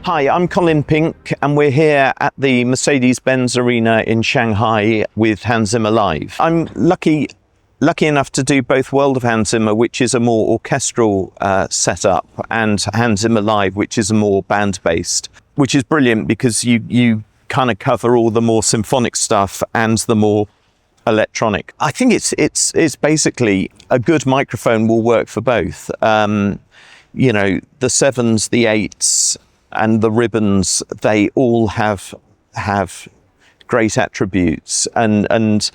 Hi, I'm Colin Pink, and we're here at the Mercedes-Benz Arena in Shanghai with Hans Zimmer Live. I'm lucky enough to do both World of Hans Zimmer, which is a more orchestral setup, and Hans Zimmer Live, which is a more band-based, which is brilliant because you kind of cover all the more symphonic stuff and the more electronic. I think it's basically a good microphone will work for both. You know, the sevens, the eights, and the ribbons, they all have great attributes. And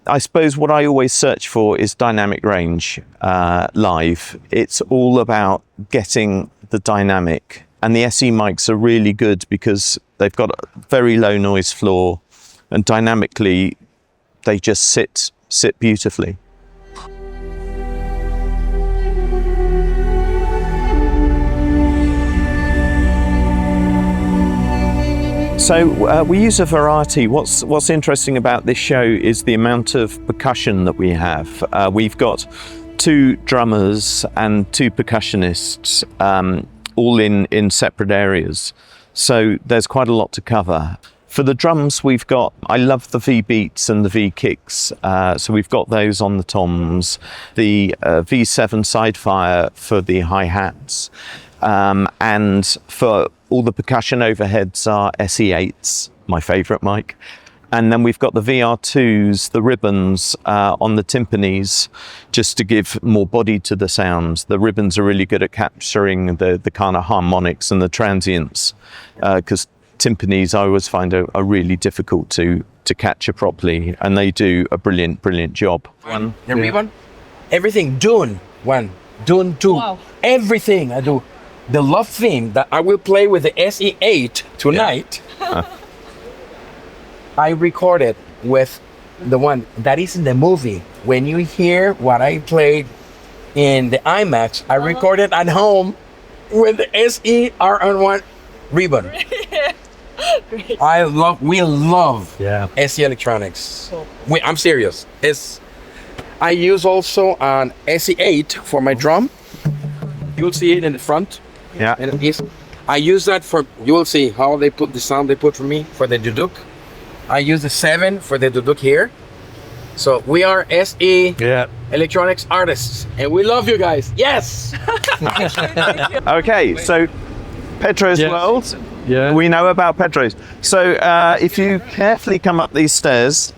I suppose what I always search for is dynamic range live. It's all about getting the dynamic. And the SE mics are really good because they've got a very low noise floor, and dynamically they just sit beautifully. So we use a variety. What's interesting about this show is the amount of percussion that we have. We've got 2 drummers and 2 percussionists, all in separate areas. So there's quite a lot to cover. For the drums, we've got, I love the V beats and the V kicks. So we've got those on the toms, the V7 sidefire for the hi-hats, and for all the percussion overheads are SE8s, my favorite mic. And then we've got the VR2s, the ribbons on the timpanis, just to give more body to the sounds. The ribbons are really good at capturing the kind of harmonics and the transients, because timpanis I always find are really difficult to capture properly, and they do a brilliant job. The ribbon, everything, Dune 1, Dune 2, wow. Everything I do. The love theme that I will play with the SE8 tonight, I recorded with the one that is in the movie. When you hear what I played in the IMAX, I recorded at home with the SE RN1 ribbon. We love SE electronics. Cool. I'm serious. I use also an SE8 for my drum. You'll see it in the front. Yeah. And I use that for, you will see how they put the sound they put for me for the duduk. I use the 7 for the duduk here. So we are SE electronics artists, and we love you guys. Yes. Okay, so Pedro's World. Yeah. We know about Pedro's. So if you carefully come up these stairs,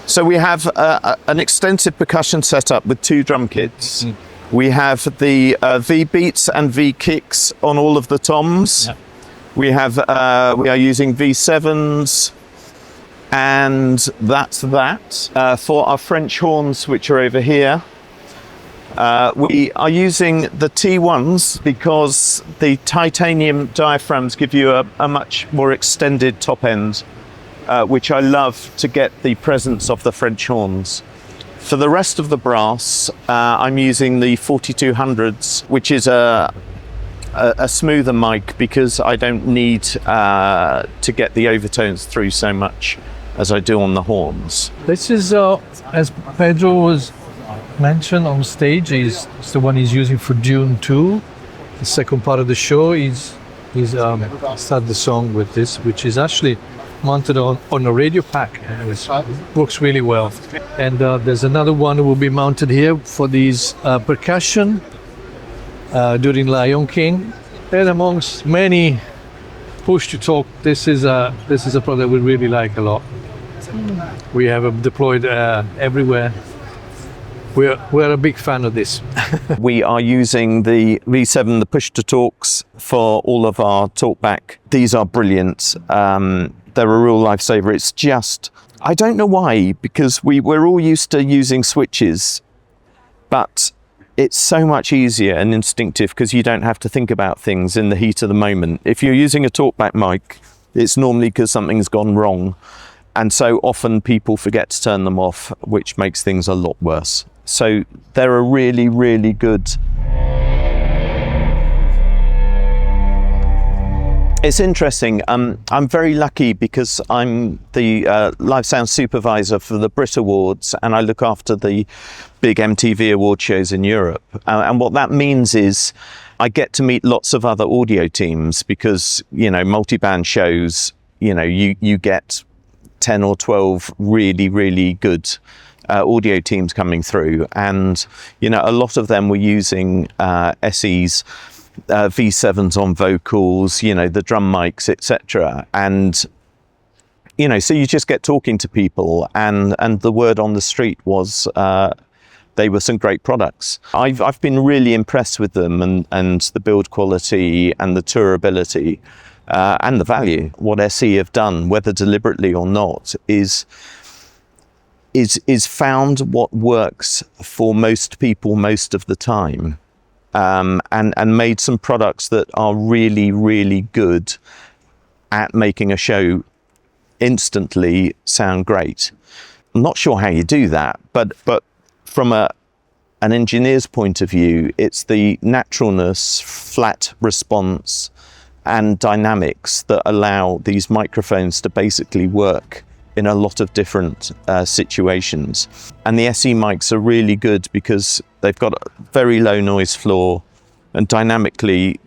so we have an extensive percussion setup with 2 drum kits. Mm. We have the V beats and V kicks on all of the toms. Yeah. We are using V7s, and that's that. For our French horns, which are over here, we are using the T1s because the titanium diaphragms give you a much more extended top end, which I love to get the presence of the French horns. For the rest of the brass, I'm using the 4200s, which is a smoother mic because I don't need to get the overtones through so much as I do on the horns. This is, as Pedro was mentioned on stage, is the one he's using for Dune 2. The second part of the show, he's started the song with this, which is actually mounted on a radio pack, and it works really well. And there's another one that will be mounted here for these percussion during Lion King. And amongst many push-to-talk, this is a product we really like a lot. We have them deployed everywhere. We're a big fan of this. We are using the V7, the push-to-talks, for all of our Talkback. These are brilliant. They're a real lifesaver. It's just, I don't know why, because we're all used to using switches, but it's so much easier and instinctive because you don't have to think about things in the heat of the moment. If you're using a Talkback mic, it's normally because something's gone wrong. And so often people forget to turn them off, which makes things a lot worse. So they're a really good. It's interesting. I'm very lucky because I'm the live sound supervisor for the Brit Awards, and I look after the big MTV award shows in Europe. And what that means is I get to meet lots of other audio teams because, you know, multi-band shows, you know, you get 10 or 12 really, really good audio teams coming through. And, you know, a lot of them were using SE's V7s on vocals, you know, the drum mics, etc. And, you know, so you just get talking to people, and the word on the street was they were some great products. I've been really impressed with them, and the build quality and the tourability and the value. What SE have done, whether deliberately or not, is found what works for most people most of the time, and made some products that are really, really good at making a show instantly sound great. I'm not sure how you do that, but from an engineer's point of view, it's the naturalness, flat response, and dynamics that allow these microphones to basically work in a lot of different situations. And the SE mics are really good because they've got a very low noise floor, and dynamically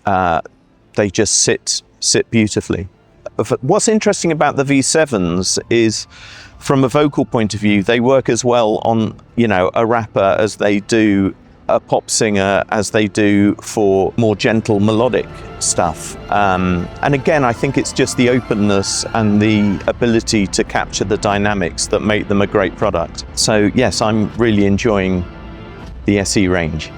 they just sit beautifully. What's interesting about the V7s is, from a vocal point of view, they work as well on, you know, a rapper as they do a pop singer, as they do for more gentle melodic stuff. And again, I think it's just the openness and the ability to capture the dynamics that make them a great product. So yes, I'm really enjoying the SE range.